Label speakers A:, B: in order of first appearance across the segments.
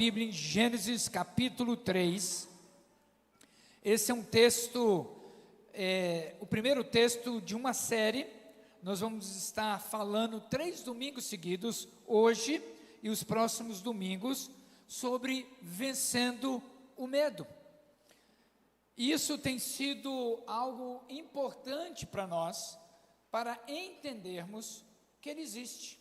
A: Bíblia em Gênesis capítulo 3. Esse é um texto, o primeiro texto de uma série. Nós vamos estar falando 3 domingos seguidos, hoje e os próximos domingos, sobre vencendo o medo. Isso tem sido algo importante para nós, para entendermos que ele existe.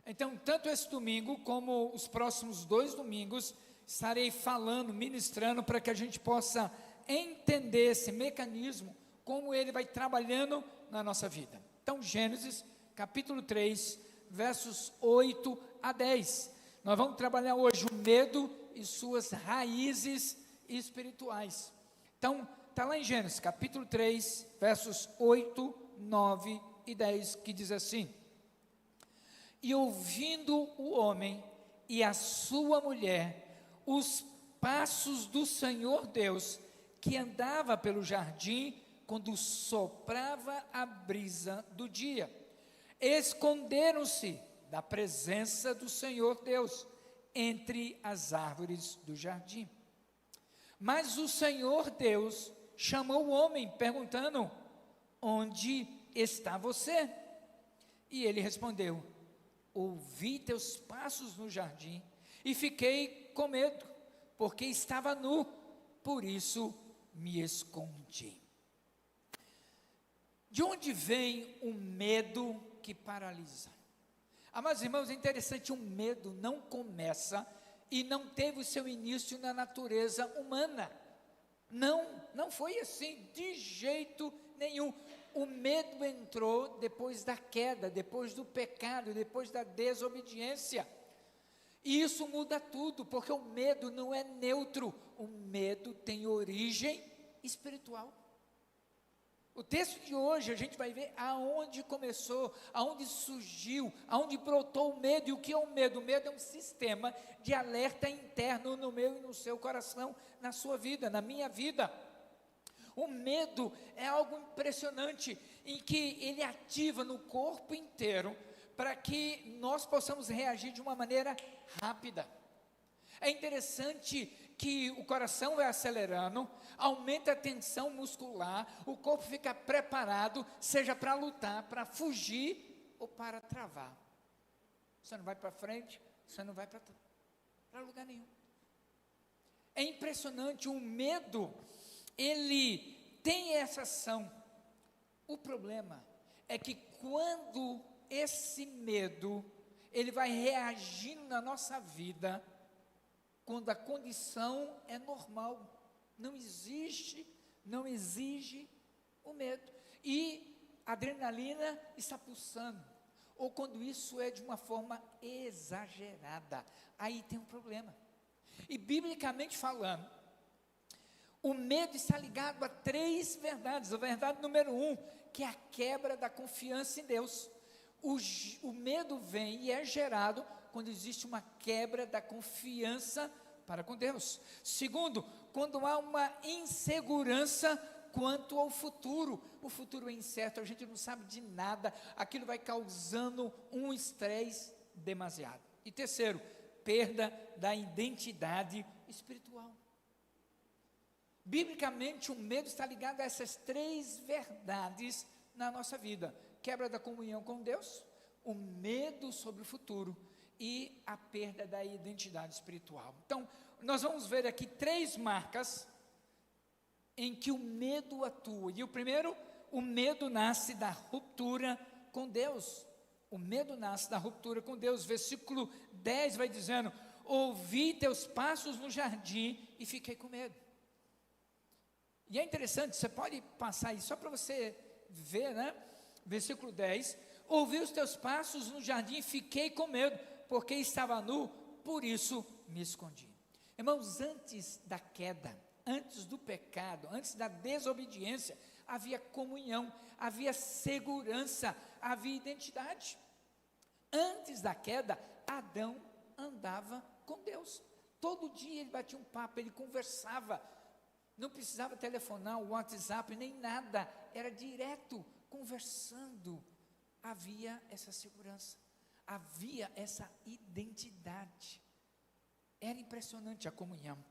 A: Então, tanto esse domingo como os próximos 2 domingos, estarei falando, ministrando, para que a gente possa entender esse mecanismo, como ele vai trabalhando na nossa vida. Então, Gênesis, capítulo 3, versos 8 a 10. Nós vamos trabalhar hoje o medo e suas raízes espirituais. Então, está lá em Gênesis, capítulo 3, versos 8, 9 e 10, que diz assim: E ouvindo o homem e a sua mulher os passos do Senhor Deus, que andava pelo jardim quando soprava a brisa do dia, esconderam-se da presença do Senhor Deus entre as árvores do jardim. Mas o Senhor Deus chamou o homem, perguntando: Onde está você? E ele respondeu: Ouvi teus passos no jardim e fiquei com medo, porque estava nu, por isso me escondi. De onde vem o medo que paralisa? Amados irmãos, é interessante, o medo não começa e não teve o seu início na natureza humana. Não foi assim, de jeito nenhum. O medo entrou depois da queda, depois do pecado, depois da desobediência. E isso muda tudo, porque o medo não é neutro, o medo tem origem espiritual. O texto de hoje a gente vai ver aonde começou, aonde surgiu, aonde brotou o medo. E o que é o medo? O medo é um sistema de alerta interno no meu e no seu coração, na sua vida, na minha vida. O medo é algo impressionante, em que ele ativa no corpo inteiro, para que nós possamos reagir de uma maneira rápida. É interessante que o coração vai acelerando, aumenta a tensão muscular, o corpo fica preparado, seja para lutar, para fugir ou para travar. Você não vai para frente, você não vai para lugar nenhum. É impressionante, o medo, ele tem essa ação. O problema é que quando esse medo, ele vai reagindo na nossa vida, quando a condição é normal, não exige o medo, e a adrenalina está pulsando, ou quando isso é de uma forma exagerada, aí tem um problema. E biblicamente falando, o medo está ligado a 3 verdades. A verdade número 1, que é a quebra da confiança em Deus. O medo vem e é gerado quando existe uma quebra da confiança para com Deus. Segundo, quando há uma insegurança quanto ao futuro. O futuro é incerto, a gente não sabe de nada, aquilo vai causando um estresse demasiado. E terceiro, perda da identidade espiritual. Biblicamente, o medo está ligado a essas 3 verdades na nossa vida: quebra da comunhão com Deus, o medo sobre o futuro e a perda da identidade espiritual. Então, nós vamos ver aqui 3 marcas em que o medo atua. E o primeiro, o medo nasce da ruptura com Deus. O medo nasce da ruptura com Deus. Versículo 10 vai dizendo: Ouvi teus passos no jardim e fiquei com medo. E é interessante, você pode passar aí, só para você ver, né? Versículo 10, ouvi os teus passos no jardim e fiquei com medo, porque estava nu, por isso me escondi. Irmãos, antes da queda, antes do pecado, antes da desobediência, havia comunhão, havia segurança, havia identidade. Antes da queda, Adão andava com Deus. Todo dia ele batia um papo, ele conversava. Não precisava telefonar, o WhatsApp, nem nada, era direto, conversando. Havia essa segurança, havia essa identidade. Era impressionante a comunhão.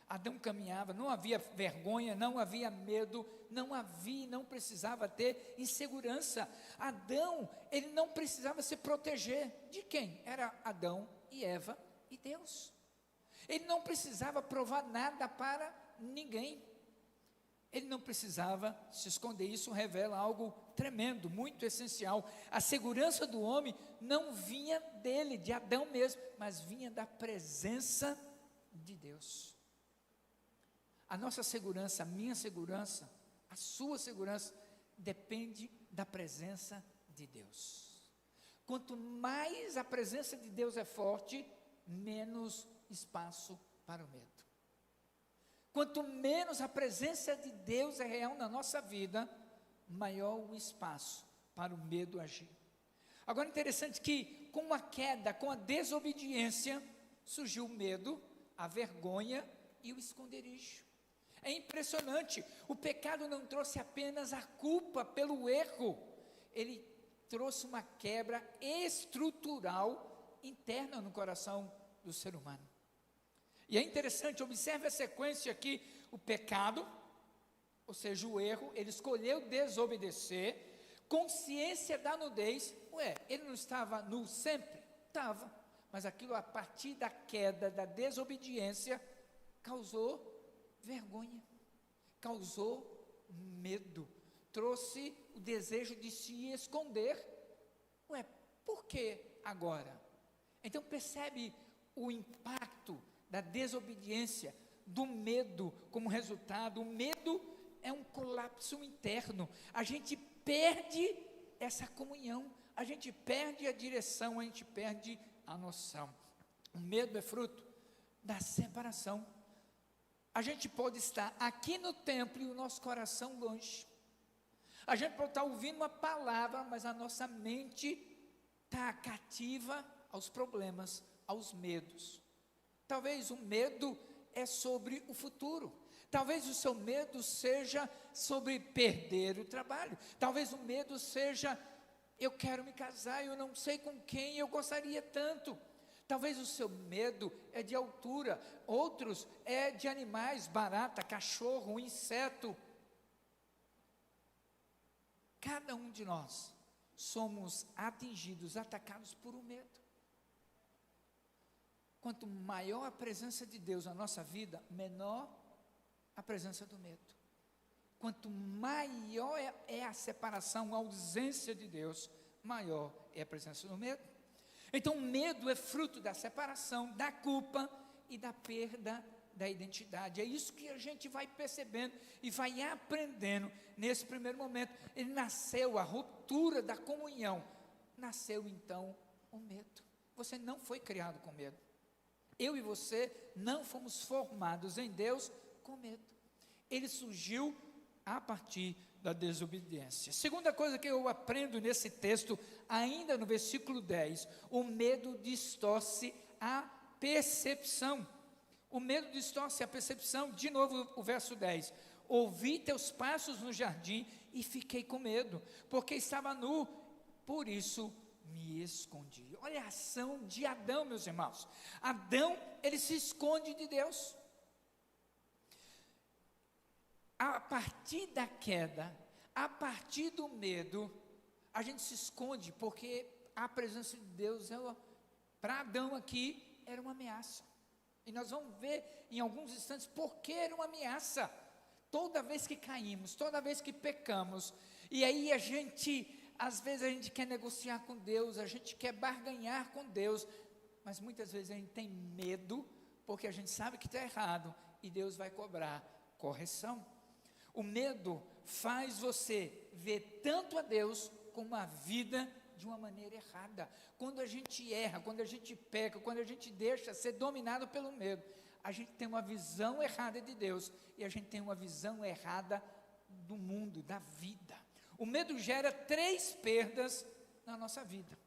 A: Adão caminhava, não havia vergonha, não havia medo, não precisava ter insegurança. Adão, ele não precisava se proteger. De quem? Era Adão e Eva e Deus. Ele não precisava provar nada para ninguém. Ele não precisava se esconder. Isso revela algo tremendo, muito essencial. A segurança do homem não vinha dele, de Adão mesmo, mas vinha da presença de Deus. A nossa segurança, a minha segurança, a sua segurança, depende da presença de Deus. Quanto mais a presença de Deus é forte, menos espaço para o medo. Quanto menos a presença de Deus é real na nossa vida, maior o espaço para o medo agir. Agora, interessante que com a queda, com a desobediência, surgiu o medo, a vergonha e o esconderijo. É impressionante, o pecado não trouxe apenas a culpa pelo erro, ele trouxe uma quebra estrutural interna no coração do ser humano. E é interessante, observe a sequência aqui, o pecado, ou seja, o erro, ele escolheu desobedecer, consciência da nudez, ele não estava nu sempre? Estava, mas aquilo a partir da queda, da desobediência, causou vergonha, causou medo, trouxe o desejo de se esconder. Por que agora? Então percebe o impacto da desobediência, do medo como resultado. O medo é um colapso interno, a gente perde essa comunhão, a gente perde a direção, a gente perde a noção. O medo é fruto da separação. A gente pode estar aqui no templo e o nosso coração longe. A gente pode estar ouvindo uma palavra, mas a nossa mente está cativa aos problemas, aos medos. Talvez o medo é sobre o futuro. Talvez o seu medo seja sobre perder o trabalho. Talvez o medo seja, eu quero me casar, eu não sei com quem, eu gostaria tanto. Talvez o seu medo é de altura, outros é de animais, barata, cachorro, um inseto. Cada um de nós somos atingidos, atacados por um medo. Quanto maior a presença de Deus na nossa vida, menor a presença do medo. Quanto maior é a separação, a ausência de Deus, maior é a presença do medo. Então, o medo é fruto da separação, da culpa e da perda da identidade. É isso que a gente vai percebendo e vai aprendendo nesse primeiro momento. Ele nasceu, a ruptura da comunhão, nasceu então o medo. Você não foi criado com medo. Eu e você não fomos formados em Deus com medo. Ele surgiu a partir da desobediência. Segunda coisa que eu aprendo nesse texto, ainda no versículo 10, o medo distorce a percepção. O medo distorce a percepção. De novo o verso 10. Ouvi teus passos no jardim e fiquei com medo, porque estava nu, por isso me escondi. Olha a ação de Adão, meus irmãos. Adão, ele se esconde de Deus. A partir da queda, a partir do medo, a gente se esconde, porque a presença de Deus, para Adão aqui, era uma ameaça. E nós vamos ver em alguns instantes por que era uma ameaça. Toda vez que caímos, toda vez que pecamos, e aí às vezes a gente quer negociar com Deus, a gente quer barganhar com Deus, mas muitas vezes a gente tem medo, porque a gente sabe que está errado, e Deus vai cobrar correção. O medo faz você ver tanto a Deus como a vida de uma maneira errada. Quando a gente erra, quando a gente peca, quando a gente deixa ser dominado pelo medo, a gente tem uma visão errada de Deus, e a gente tem uma visão errada do mundo, da vida. O medo gera 3 perdas na nossa vida.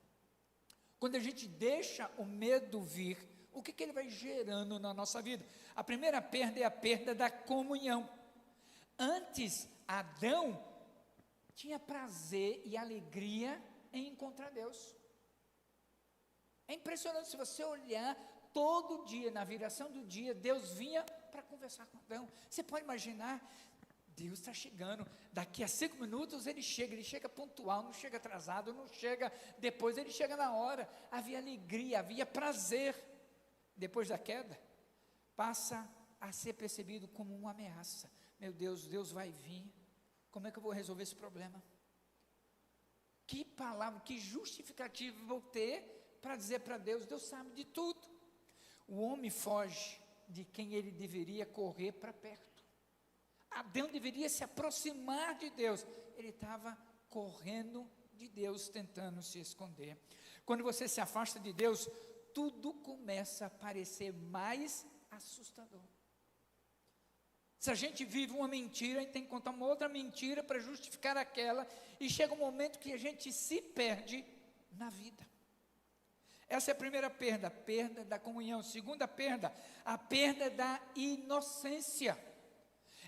A: Quando a gente deixa o medo vir, o que ele vai gerando na nossa vida? A primeira perda é a perda da comunhão. Antes, Adão tinha prazer e alegria em encontrar Deus. É impressionante, se você olhar todo dia, na viração do dia, Deus vinha para conversar com Adão. Você pode imaginar, Deus está chegando, daqui a 5 minutos ele chega pontual, não chega atrasado, não chega depois, ele chega na hora. Havia alegria, havia prazer. Depois da queda, passa a ser percebido como uma ameaça. Meu Deus, Deus vai vir, como é que eu vou resolver esse problema? Que palavra, que justificativa vou ter para dizer para Deus? Deus sabe de tudo. O homem foge de quem ele deveria correr para perto. Adão deveria se aproximar de Deus, ele estava correndo de Deus, tentando se esconder. Quando você se afasta de Deus, tudo começa a parecer mais assustador. Se a gente vive uma mentira, a gente tem que contar uma outra mentira para justificar aquela, e chega um momento que a gente se perde na vida. Essa é a primeira perda, a perda da comunhão. Segunda perda, a perda da inocência.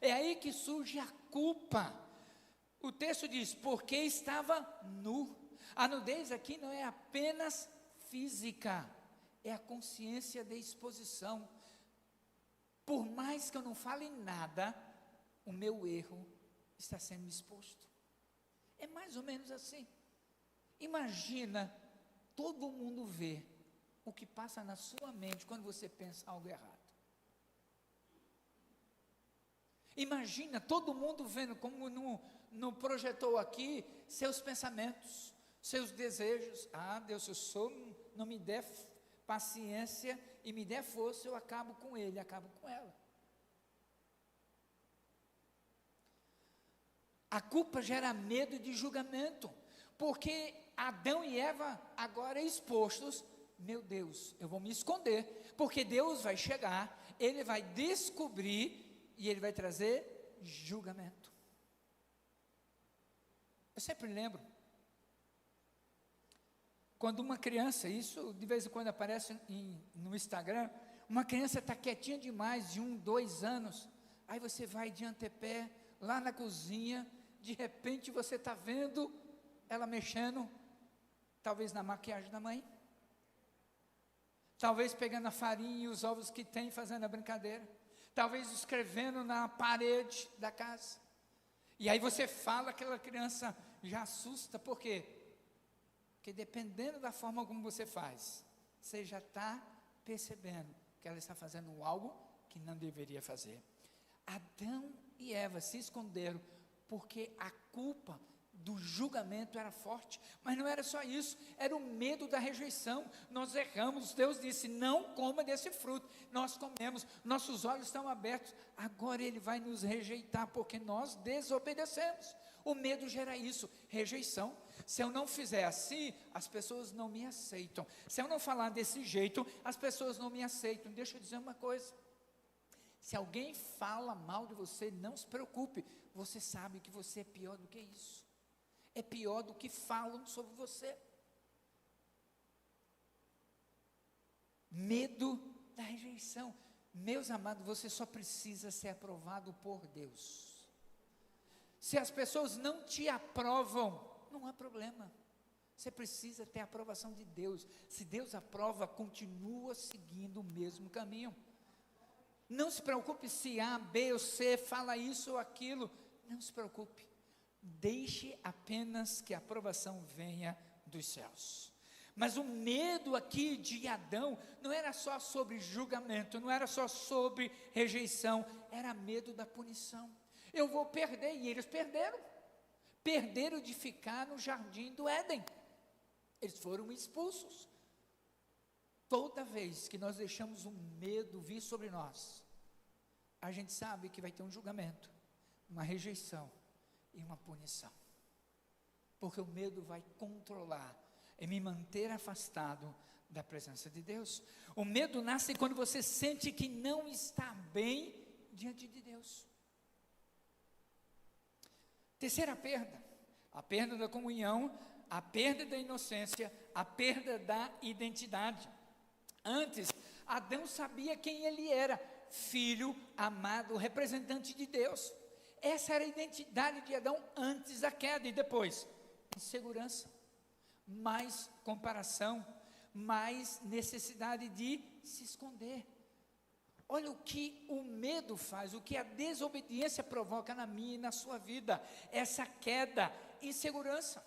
A: É aí que surge a culpa. O texto diz, porque estava nu. A nudez aqui não é apenas física, é a consciência de exposição. Por mais que eu não fale nada, o meu erro está sendo exposto. É mais ou menos assim. Imagina, todo mundo vê o que passa na sua mente quando você pensa algo errado. Imagina todo mundo vendo, como no projetor aqui, seus pensamentos, seus desejos. Deus, se o Senhor não me der paciência e me der força, eu acabo com ele, acabo com ela. A culpa gera medo de julgamento, porque Adão e Eva agora expostos, meu Deus, eu vou me esconder, porque Deus vai chegar, ele vai descobrir, e ele vai trazer julgamento. Eu sempre lembro, quando uma criança, isso de vez em quando aparece no Instagram, uma criança está quietinha demais, de 1, 2 anos, aí você vai de antepé, lá na cozinha, de repente você está vendo ela mexendo, talvez na maquiagem da mãe, talvez pegando a farinha e os ovos que tem, fazendo a brincadeira, talvez escrevendo na parede da casa, e aí você fala, aquela criança já assusta. Por quê? Porque dependendo da forma como você faz, você já está percebendo que ela está fazendo algo que não deveria fazer. Adão e Eva se esconderam, porque a culpa do julgamento era forte, mas não era só isso, era o medo da rejeição. Nós erramos, Deus disse, não coma desse fruto, nós comemos, nossos olhos estão abertos, agora ele vai nos rejeitar, porque nós desobedecemos. O medo gera isso, rejeição. Se eu não fizer assim, as pessoas não me aceitam. Se eu não falar desse jeito, as pessoas não me aceitam. Deixa eu dizer uma coisa, se alguém fala mal de você, não se preocupe, você sabe que você é pior do que isso. É pior do que falam sobre você. Medo da rejeição. Meus amados, você só precisa ser aprovado por Deus. Se as pessoas não te aprovam, não há problema. Você precisa ter a aprovação de Deus. Se Deus aprova, continua seguindo o mesmo caminho. Não se preocupe se A, B ou C fala isso ou aquilo. Não se preocupe. Deixe apenas que a aprovação venha dos céus. Mas o medo aqui de Adão não era só sobre julgamento, não era só sobre rejeição, era medo da punição. Eu vou perder, e eles perderam de ficar no jardim do Éden, eles foram expulsos. Toda vez que nós deixamos o medo vir sobre nós, a gente sabe que vai ter um julgamento, uma rejeição e uma punição, porque o medo vai controlar e me manter afastado da presença de Deus. O medo nasce quando você sente que não está bem diante de Deus. Terceira perda, a perda da comunhão, a perda da inocência, a perda da identidade. Antes, Adão sabia quem ele era, filho amado, representante de Deus. Essa era a identidade de Adão antes da queda. E depois, insegurança, mais comparação, mais necessidade de se esconder. Olha o que o medo faz, o que a desobediência provoca na minha e na sua vida. Essa queda, insegurança.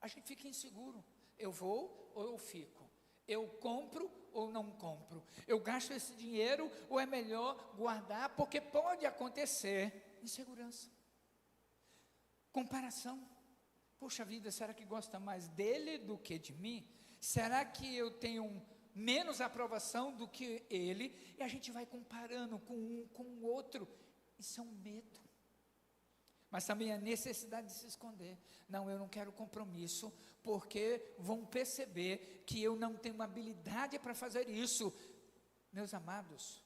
A: A gente fica inseguro. Eu vou ou eu fico? Eu compro ou não compro? Eu gasto esse dinheiro ou é melhor guardar? Porque pode acontecer insegurança. Comparação. Poxa vida, será que gosta mais dele do que de mim? Será que eu tenho menos aprovação do que ele? E a gente vai comparando com um com o outro. Isso é um medo. Mas também a necessidade de se esconder. Não, eu não quero compromisso, porque vão perceber que eu não tenho habilidade para fazer isso. Meus amados,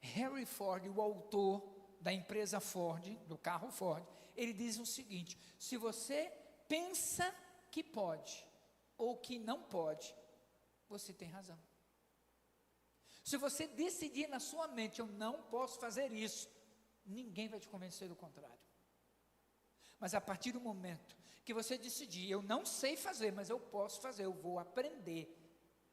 A: Henry Ford, o autor da empresa Ford, do carro Ford, ele diz o seguinte: se você pensa que pode ou que não pode, você tem razão. Se você decidir na sua mente, eu não posso fazer isso, ninguém vai te convencer do contrário. Mas a partir do momento que você decidir, eu não sei fazer, mas eu posso fazer, eu vou aprender,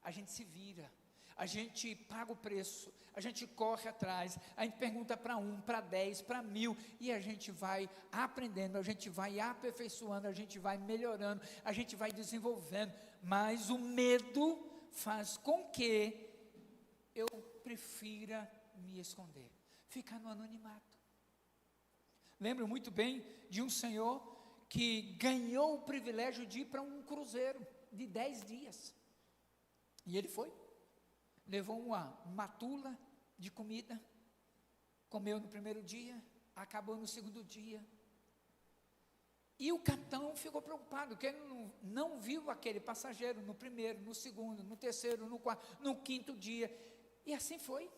A: a gente se vira, a gente paga o preço, a gente corre atrás, a gente pergunta para 1, para 10, para 1000, e a gente vai aprendendo, a gente vai aperfeiçoando, a gente vai melhorando, a gente vai desenvolvendo. Mas o medo faz com que eu prefira me esconder, ficar no anonimato. Lembro muito bem de um senhor que ganhou o privilégio de ir para um cruzeiro de 10 dias. E ele foi, levou uma tula de comida, comeu no primeiro dia, acabou no segundo dia. E o capitão ficou preocupado, porque ele não viu aquele passageiro no primeiro, no segundo, no terceiro, no quarto, no quinto dia. E assim foi.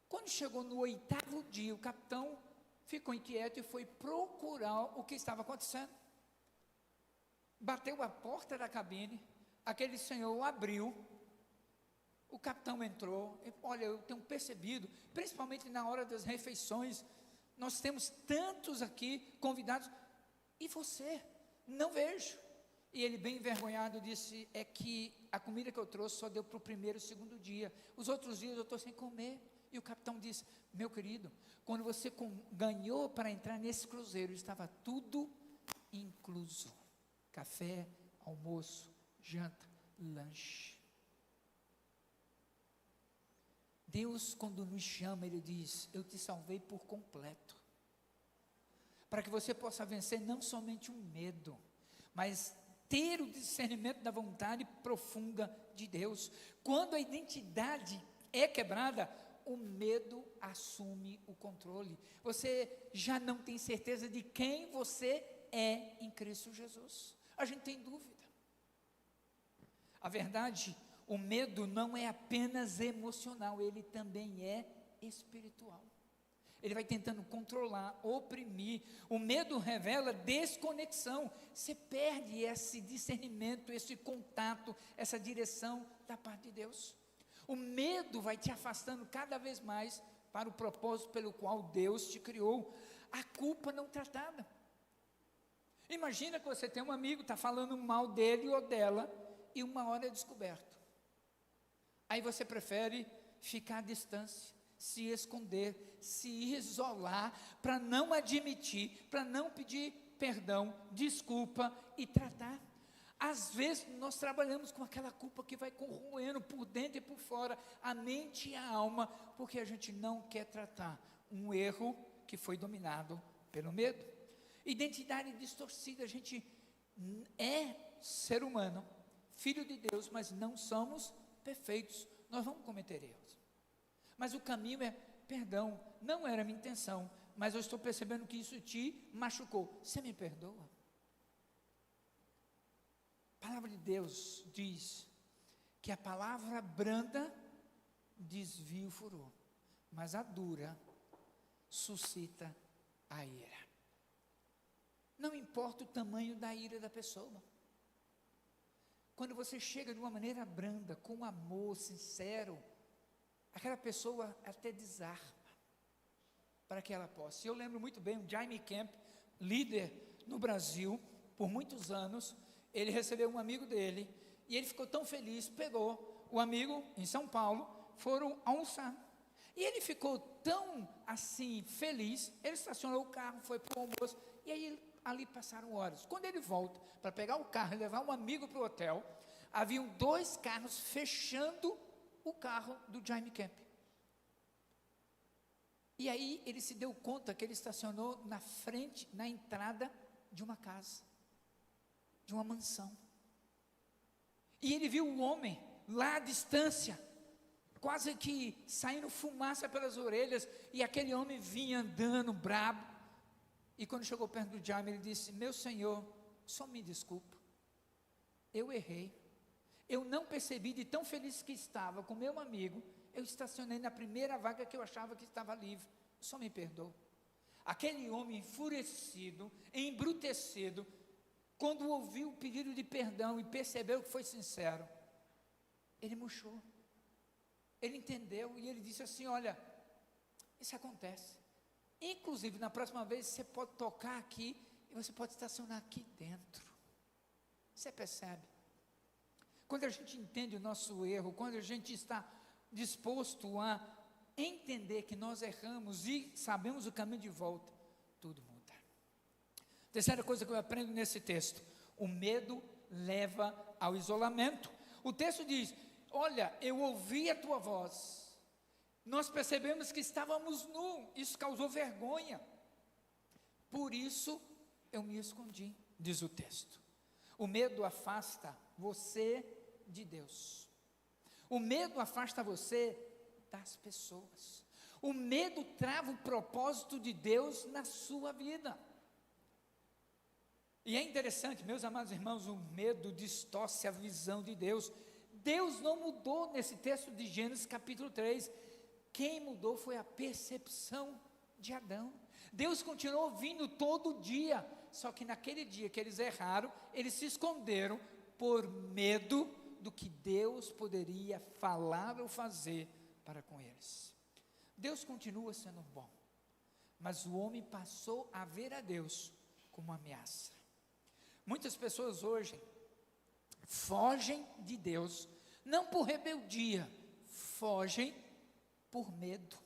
A: Quando chegou no 8º dia, o capitão ficou inquieto e foi procurar o que estava acontecendo. Bateu a porta da cabine, aquele senhor abriu, o capitão entrou. Olha, eu tenho percebido, principalmente na hora das refeições, nós temos tantos aqui convidados, e você? Não vejo. E ele, bem envergonhado, disse: é que a comida que eu trouxe só deu para o primeiro e segundo dia, os outros dias eu estou sem comer. E o capitão disse: meu querido, quando você ganhou para entrar nesse cruzeiro, estava tudo incluso: café, almoço, janta, lanche. Deus, quando nos chama, Ele diz: eu te salvei por completo, para que você possa vencer não somente um medo, mas ter o discernimento da vontade profunda de Deus. Quando a identidade é quebrada, o medo assume o controle. Você já não tem certeza de quem você é em Cristo Jesus. A gente tem dúvida. A verdade, o medo não é apenas emocional, ele também é espiritual. Ele vai tentando controlar, oprimir. O medo revela desconexão. Você perde esse discernimento, esse contato, essa direção da parte de Deus. O medo vai te afastando cada vez mais para o propósito pelo qual Deus te criou. A culpa não tratada. Imagina que você tem um amigo, está falando mal dele ou dela, e uma hora é descoberto. Aí você prefere ficar à distância, se esconder, se isolar, para não admitir, para não pedir perdão, desculpa e tratar. Às vezes nós trabalhamos com aquela culpa que vai corroendo por dentro e por fora, a mente e a alma, porque a gente não quer tratar um erro que foi dominado pelo medo. Identidade distorcida, a gente é ser humano, filho de Deus, mas não somos perfeitos, nós vamos cometer erros. Mas o caminho é perdão, não era a minha intenção, mas eu estou percebendo que isso te machucou, você me perdoa? A palavra de Deus diz que a palavra branda desvia o furor, mas a dura suscita a ira. Não importa o tamanho da ira da pessoa. Quando você chega de uma maneira branda, com amor sincero, aquela pessoa até desarma para que ela possa. Eu lembro muito bem o Jaime Camp, líder no Brasil por muitos anos. ele recebeu um amigo dele, e ele ficou tão feliz, pegou o amigo em São Paulo, foram almoçar. E ele ficou tão assim feliz, ele estacionou o carro, foi para o almoço, e aí ali passaram horas. Quando ele volta para pegar o carro e levar um amigo para o hotel, haviam 2 carros fechando o carro do Jaime Camp. E aí ele se deu conta que ele estacionou na frente, na entrada de uma casa, de uma mansão. E ele viu o homem lá à distância, quase que saindo fumaça pelas orelhas, e aquele homem vinha andando brabo. E quando chegou perto do Jaime, ele disse: meu senhor, só me desculpa, eu errei, eu não percebi, de tão feliz que estava com meu amigo, eu estacionei na primeira vaga que eu achava que estava livre, só me perdoa. Aquele homem enfurecido, embrutecido, quando ouviu o pedido de perdão e percebeu que foi sincero, ele murchou, ele entendeu, e ele disse assim: olha, isso acontece, inclusive na próxima vez você pode tocar aqui, e você pode estacionar aqui dentro. Você percebe? Quando a gente entende o nosso erro, quando a gente está disposto a entender que nós erramos e sabemos o caminho de volta, tudo muda. Terceira coisa que eu aprendo nesse texto: o medo leva ao isolamento. O texto diz: olha, eu ouvi a tua voz, nós percebemos que estávamos nus, isso causou vergonha, por isso eu me escondi, diz o texto. O medo afasta você de Deus, o medo afasta você das pessoas, o medo trava o propósito de Deus na sua vida. E é interessante, meus amados irmãos, o medo distorce a visão de Deus. Deus não mudou nesse texto de Gênesis capítulo 3, quem mudou foi a percepção de Adão. Deus continuou vindo todo dia, só que naquele dia que eles erraram, eles se esconderam por medo do que Deus poderia falar ou fazer para com eles. Deus continua sendo bom, mas o homem passou a ver a Deus como ameaça. Muitas pessoas hoje fogem de Deus, não por rebeldia, fogem por medo.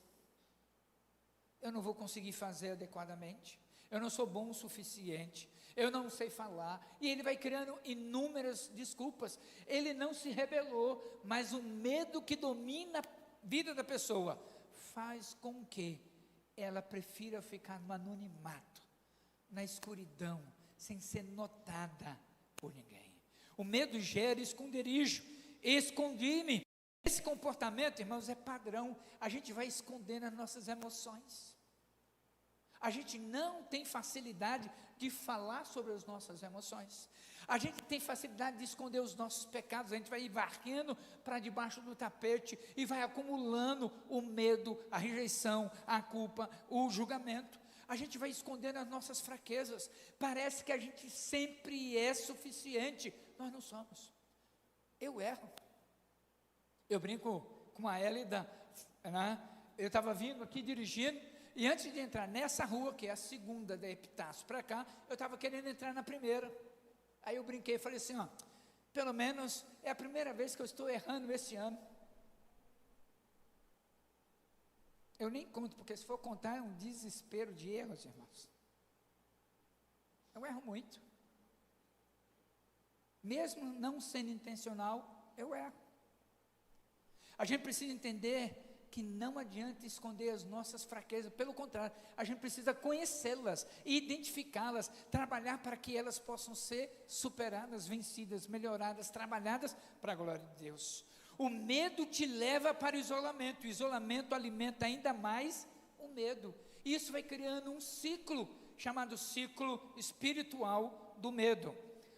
A: Eu não vou conseguir fazer adequadamente, eu não sou bom o suficiente, eu não sei falar, e ele vai criando inúmeras desculpas. Ele não se rebelou, mas o medo que domina a vida da pessoa faz com que ela prefira ficar no anonimato, na escuridão, sem ser notada por ninguém. O medo gera esconderijo, escondi-me. Esse comportamento, irmãos, é padrão. A gente vai escondendo as nossas emoções. A gente não tem facilidade de falar sobre as nossas emoções. A gente tem facilidade de esconder os nossos pecados. A gente vai varrendo para debaixo do tapete e vai acumulando o medo, a rejeição, a culpa, o julgamento. A gente vai escondendo as nossas fraquezas. Parece que a gente sempre é suficiente. Nós não somos. Eu erro. Eu brinco com a Elida, né? Eu estava vindo aqui dirigindo, e antes de entrar nessa rua, que é a segunda da Epitácio para cá, eu estava querendo entrar na primeira. Aí eu brinquei e falei assim: ó, pelo menos é a primeira vez que eu estou errando esse ano. Eu nem conto, porque se for contar é um desespero de erros, irmãos. Eu erro muito. Mesmo não sendo intencional, eu erro. A gente precisa entender que não adianta esconder as nossas fraquezas, pelo contrário, a gente precisa conhecê-las, identificá-las, trabalhar para que elas possam ser superadas, vencidas, melhoradas, trabalhadas para a glória de Deus. O medo te leva para o isolamento alimenta ainda mais o medo, e isso vai criando um ciclo, chamado ciclo espiritual do medo.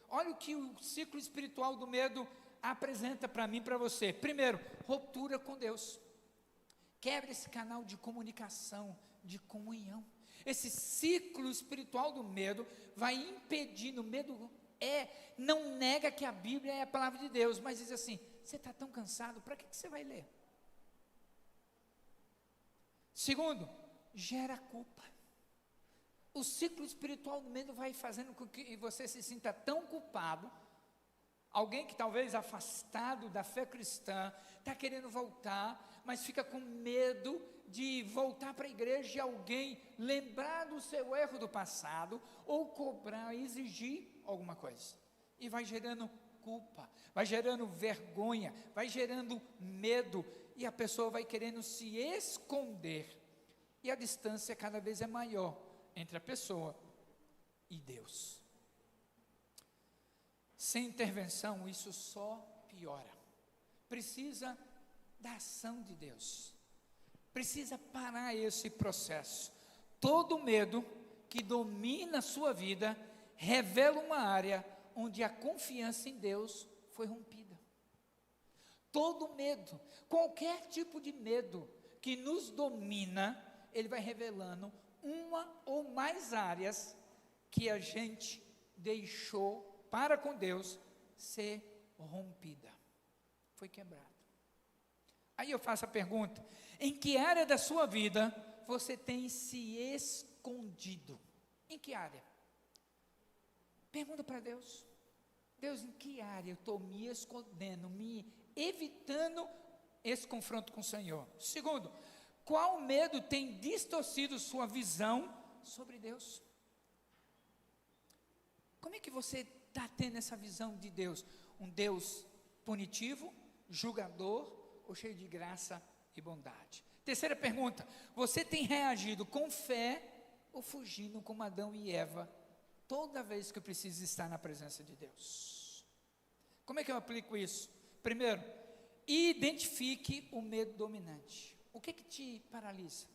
A: Olha o que o ciclo espiritual do medo apresenta para mim e para você. Primeiro, ruptura com Deus. Quebra esse canal de comunicação, de comunhão. Esse ciclo espiritual do medo vai impedindo. O medo não nega que a Bíblia é a palavra de Deus, mas diz assim: você está tão cansado, para que você vai ler? Segundo, gera culpa. O ciclo espiritual do medo vai fazendo com que você se sinta tão culpado, Alguém que talvez afastado da fé cristã, está querendo voltar, mas fica com medo de voltar para a igreja e alguém lembrar do seu erro do passado, ou cobrar, exigir alguma coisa. E vai gerando culpa, vai gerando vergonha, vai gerando medo, e a pessoa vai querendo se esconder. E a distância cada vez é maior entre a pessoa e Deus. Sem intervenção, isso só piora. Precisa da ação de Deus. Precisa parar esse processo. Todo medo que domina a sua vida revela uma área onde a confiança em Deus foi rompida. Todo medo, qualquer tipo de medo que nos domina, ele vai revelando uma ou mais áreas que a gente deixou para com Deus ser rompida, foi quebrado. Aí eu faço a pergunta: em que área da sua vida você tem se escondido? Em que área? Pergunta para Deus. Deus, em que área eu estou me escondendo, me evitando esse confronto com o Senhor? Segundo, qual medo tem distorcido sua visão sobre Deus? Como é que você está tendo essa visão de Deus? Um Deus punitivo, julgador ou cheio de graça e bondade? Terceira pergunta: você tem reagido com fé ou fugindo como Adão e Eva toda vez que eu preciso estar na presença de Deus? Como é que eu aplico isso? Primeiro, identifique o medo dominante. O que te paralisa?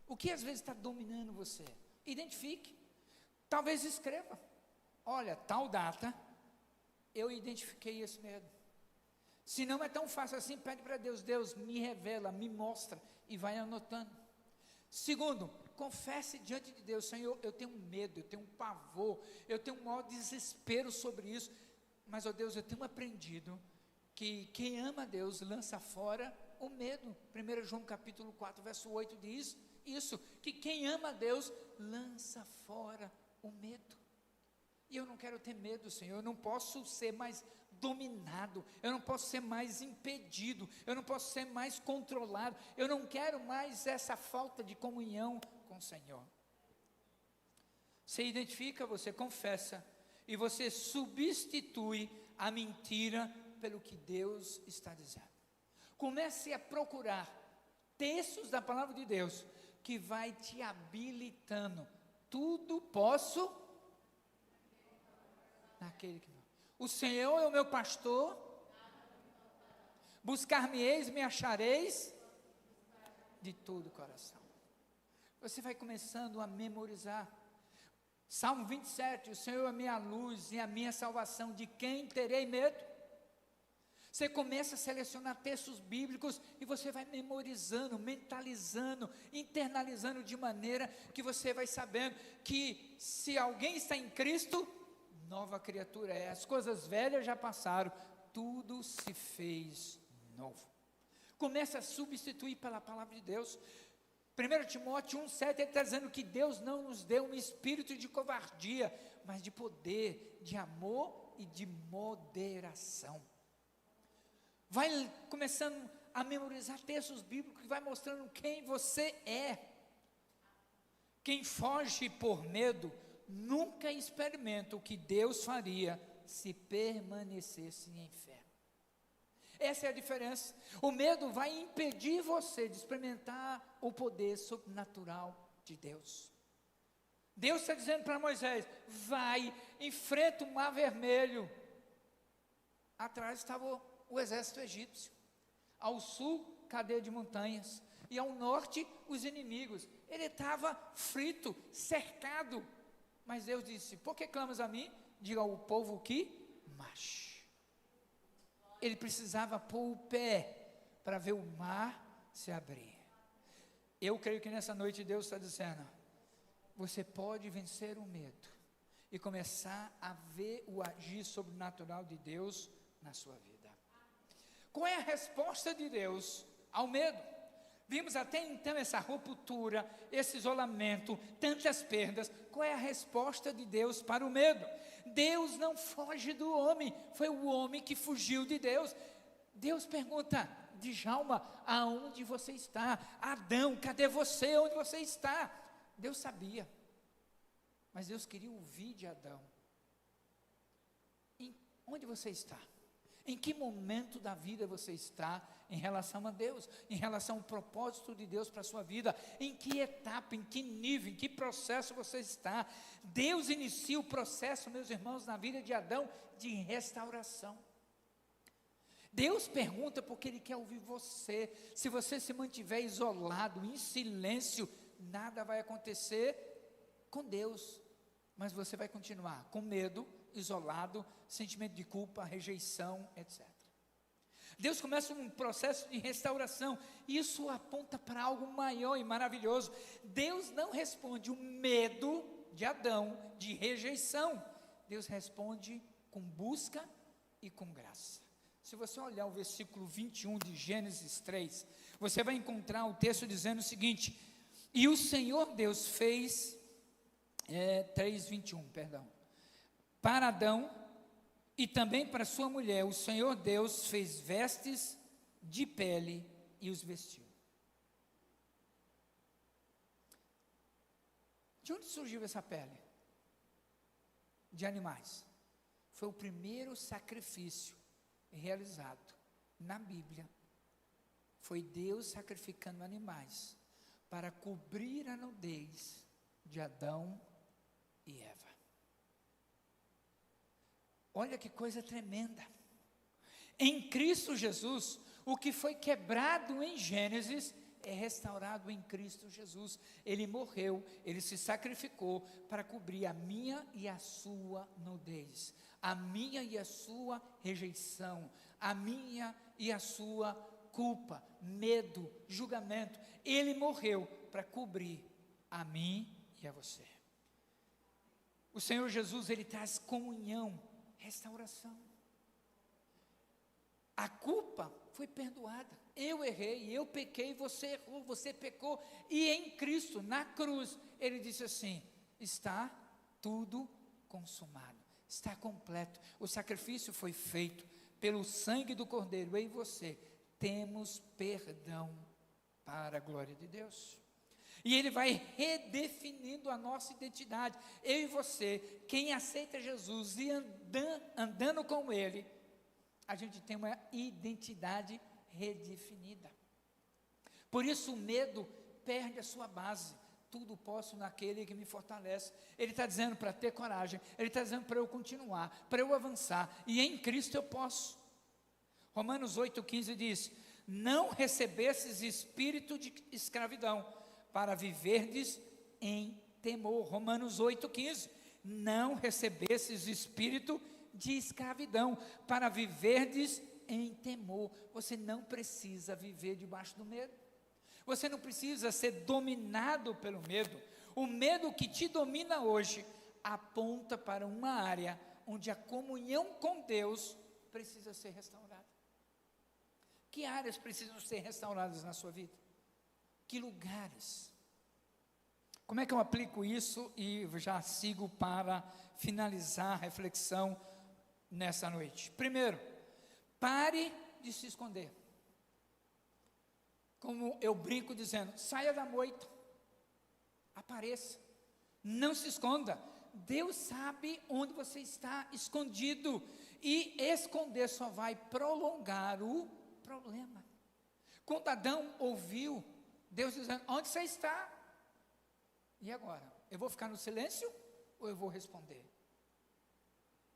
A: O que às vezes está dominando você? Identifique. Talvez escreva: olha, tal data, eu identifiquei esse medo. Se não é tão fácil assim, pede para Deus: Deus, me revela, me mostra, e vai anotando. Segundo, confesse diante de Deus: Senhor, eu tenho medo, eu tenho um pavor, eu tenho um maior desespero sobre isso, mas, ó Deus, eu tenho aprendido que quem ama a Deus lança fora o medo. 1 João capítulo 4, verso 8 diz isso, que quem ama a Deus lança fora o medo. E eu não quero ter medo, Senhor, eu não posso ser mais dominado, eu não posso ser mais impedido, eu não posso ser mais controlado, eu não quero mais essa falta de comunhão com o Senhor. Você identifica, você confessa, e você substitui a mentira pelo que Deus está dizendo. Comece a procurar textos da palavra de Deus, que vai te habilitando. Tudo posso naquele que não. O Senhor é o meu pastor, buscar-me-eis, me achareis de todo o coração. Você vai começando a memorizar. Salmo 27, o Senhor é a minha luz e a minha salvação, de quem terei medo? Você começa a selecionar textos bíblicos e você vai memorizando, mentalizando, internalizando, de maneira que você vai sabendo que se alguém está em Cristo, nova criatura é. As coisas velhas já passaram, tudo se fez novo. Começa a substituir pela palavra de Deus. 1 Timóteo 1,7, ele está dizendo que Deus não nos deu um espírito de covardia, mas de poder, de amor e de moderação. Vai começando a memorizar textos bíblicos que vai mostrando quem você é. Quem foge por medo nunca experimenta o que Deus faria se permanecesse em fé. Essa é a diferença. O medo vai impedir você de experimentar o poder sobrenatural de Deus. Deus está dizendo para Moisés: vai, enfrenta o mar vermelho. Atrás estava o exército egípcio, ao sul, cadeia de montanhas, e ao norte, os inimigos. Ele estava frito, cercado, mas Deus disse: por que clamas a mim? Diga ao povo que marche. Ele precisava pôr o pé para ver o mar se abrir. Eu creio que nessa noite Deus está dizendo: você pode vencer o medo e começar a ver o agir sobrenatural de Deus na sua vida. Qual é a resposta de Deus ao medo? Vimos até então essa ruptura, esse isolamento, tantas perdas. Qual é a resposta de Deus para o medo? Deus não foge do homem, foi o homem que fugiu de Deus. Deus pergunta: Djalma, aonde você está? Adão, cadê você? Onde você está? Deus sabia, mas Deus queria ouvir de Adão: onde você está? Em que momento da vida você está em relação a Deus, em relação ao propósito de Deus para a sua vida? Em que etapa, em que nível, em que processo você está? Deus inicia o processo, meus irmãos, na vida de Adão, de restauração. Deus pergunta porque Ele quer ouvir você. Se você se mantiver isolado, em silêncio, nada vai acontecer com Deus, mas você vai continuar com medo, isolado, sentimento de culpa, rejeição, etc. Deus começa um processo de restauração. Isso aponta para algo maior e maravilhoso. Deus não responde o medo de Adão, de rejeição. Deus responde com busca e com graça. Se você olhar o versículo 21 de Gênesis 3, você vai encontrar o texto dizendo o seguinte: e o Senhor Deus fez, 3:21, perdão, para Adão e também para sua mulher, o Senhor Deus fez vestes de pele e os vestiu. De onde surgiu essa pele? De animais. Foi o primeiro sacrifício realizado na Bíblia. Foi Deus sacrificando animais para cobrir a nudez de Adão e Eva. Olha que coisa tremenda. Em Cristo Jesus, o que foi quebrado em Gênesis é restaurado em Cristo Jesus. Ele morreu, Ele se sacrificou para cobrir a minha e a sua nudez, a minha e a sua rejeição, a minha e a sua culpa, medo, julgamento. Ele morreu para cobrir a mim e a você. O Senhor Jesus, Ele traz comunhão, restauração. A culpa foi perdoada. Eu errei, eu pequei, você errou, você pecou. E em Cristo, na cruz, Ele disse assim: está tudo consumado, está completo. O sacrifício foi feito pelo sangue do Cordeiro. Eu e você temos perdão para a glória de Deus. E Ele vai redefinindo a nossa identidade. Eu e você, quem aceita Jesus e andando com Ele, a gente tem uma identidade redefinida. Por isso o medo perde a sua base. Tudo posso naquele que me fortalece. Ele está dizendo para ter coragem. Ele está dizendo para eu continuar, para eu avançar. E em Cristo eu posso. Romanos 8,15 diz: não recebesses espírito de escravidão, para viverdes em temor. Romanos 8,15. Não recebesses espírito de escravidão, para viverdes em temor. Você não precisa viver debaixo do medo. Você não precisa ser dominado pelo medo. O medo que te domina hoje aponta para uma área onde a comunhão com Deus precisa ser restaurada. Que áreas precisam ser restauradas na sua vida? Que lugares? Como é que eu aplico isso? E já sigo para finalizar a reflexão nessa noite. Primeiro, pare de se esconder. Como eu brinco dizendo, saia da moita, apareça, não se esconda. Deus sabe onde você está escondido, e esconder só vai prolongar o problema. Quando Adão ouviu Deus dizendo: onde você está? E agora? Eu vou ficar no silêncio ou eu vou responder?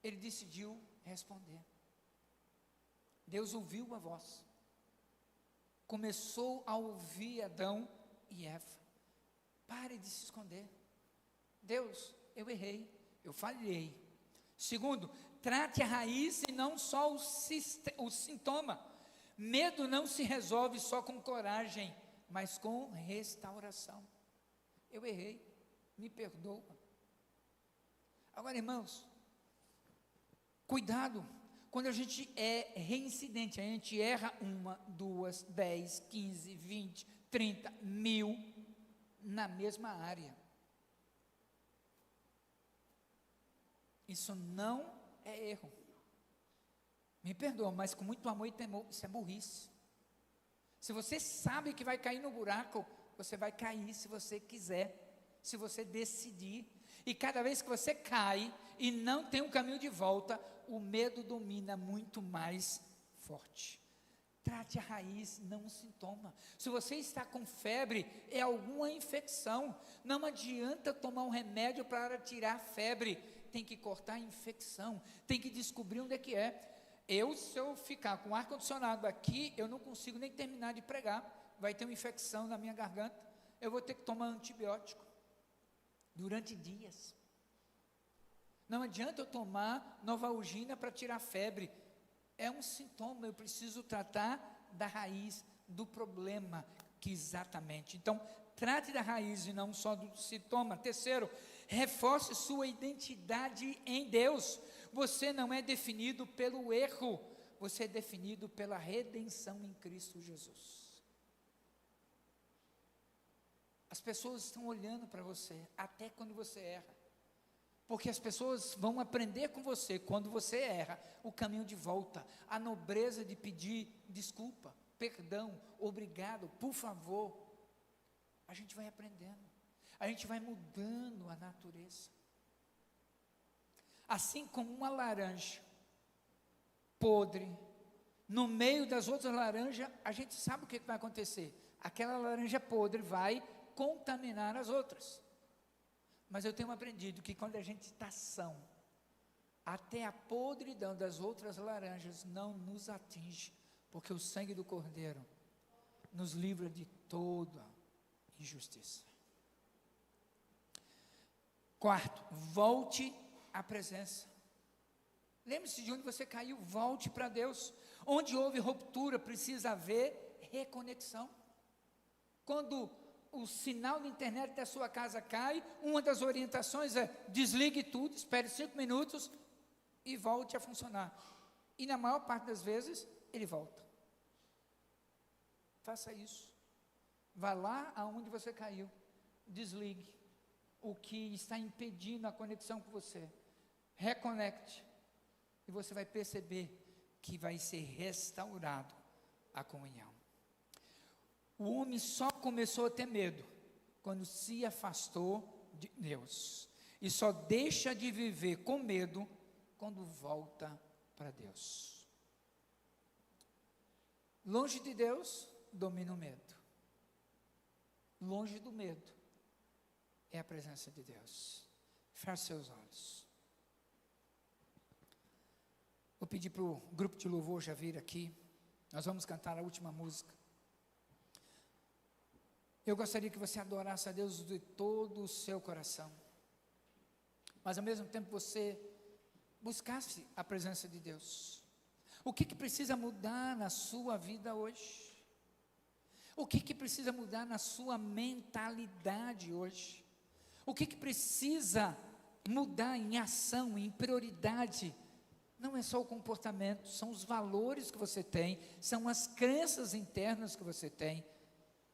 A: Ele decidiu responder. Deus ouviu a voz. Começou a ouvir Adão e Eva. Pare de se esconder. Deus, eu errei, eu falhei. Segundo, trate a raiz e não só o sintoma. Medo não se resolve só com coragem, mas com restauração. Eu errei, me perdoa. Agora, irmãos, cuidado, quando a gente é reincidente, a gente erra 1, 2, 10, 15, 20, 30, 1000 na mesma área. Isso não é erro. Me perdoa, mas com muito amor e temor, isso é burrice. Se você sabe que vai cair no buraco, você vai cair se você quiser, se você decidir. E cada vez que você cai e não tem um caminho de volta, o medo domina muito mais forte. Trate a raiz, não o sintoma. Se você está com febre, é alguma infecção. Não adianta tomar um remédio para tirar a febre. Tem que cortar a infecção. Tem que descobrir onde é que é. Se eu ficar com ar-condicionado aqui, eu não consigo nem terminar de pregar. Vai ter uma infecção na minha garganta. Eu vou ter que tomar antibiótico durante dias. Não adianta eu tomar Novalgina para tirar febre. É um sintoma, eu preciso tratar da raiz do problema, que exatamente. Então, trate da raiz e não só do sintoma. Terceiro, reforce sua identidade em Deus. Você não é definido pelo erro, você é definido pela redenção em Cristo Jesus. As pessoas estão olhando para você, até quando você erra. Porque as pessoas vão aprender com você, quando você erra, o caminho de volta, a nobreza de pedir desculpa, perdão, obrigado, por favor. A gente vai aprendendo, a gente vai mudando a natureza. Assim como uma laranja podre, no meio das outras laranjas, a gente sabe o que vai acontecer. Aquela laranja podre vai contaminar as outras. Mas eu tenho aprendido que quando a gente está são, até a podridão das outras laranjas não nos atinge, porque o sangue do Cordeiro nos livra de toda injustiça. Quarto, volte à presença. Lembre-se de onde você caiu, volte para Deus. Onde houve ruptura, precisa haver reconexão. Quando o sinal da internet da sua casa cai, uma das orientações é: desligue tudo, espere 5 minutos e volte a funcionar. E na maior parte das vezes, ele volta. Faça isso. Vá lá aonde você caiu, desligue o que está impedindo a conexão com você, reconecte, e você vai perceber que vai ser restaurado a comunhão. O homem só começou a ter medo quando se afastou de Deus, e só deixa de viver com medo quando volta para Deus. Longe de Deus, domina o medo. Longe do medo é a presença de Deus. Feche seus olhos. Vou pedir para o grupo de louvor já vir aqui. Nós vamos cantar a última música. Eu gostaria que você adorasse a Deus de todo o seu coração, mas ao mesmo tempo você buscasse a presença de Deus. O que precisa mudar na sua vida hoje? O que precisa mudar na sua mentalidade hoje? O que precisa mudar em ação, em prioridade? Não é só o comportamento, são os valores que você tem, são as crenças internas que você tem.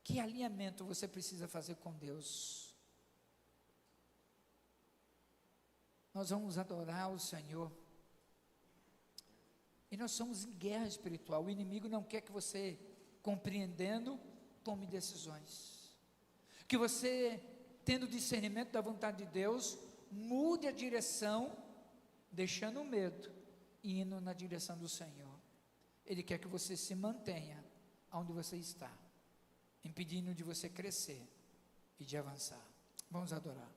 A: Que alinhamento você precisa fazer com Deus? Nós vamos adorar o Senhor. E nós somos em guerra espiritual. O inimigo não quer que você, compreendendo, tome decisões. Que você, tendo discernimento da vontade de Deus, mude a direção, deixando o medo e indo na direção do Senhor. Ele quer que você se mantenha onde você está, impedindo de você crescer e de avançar. Vamos adorar.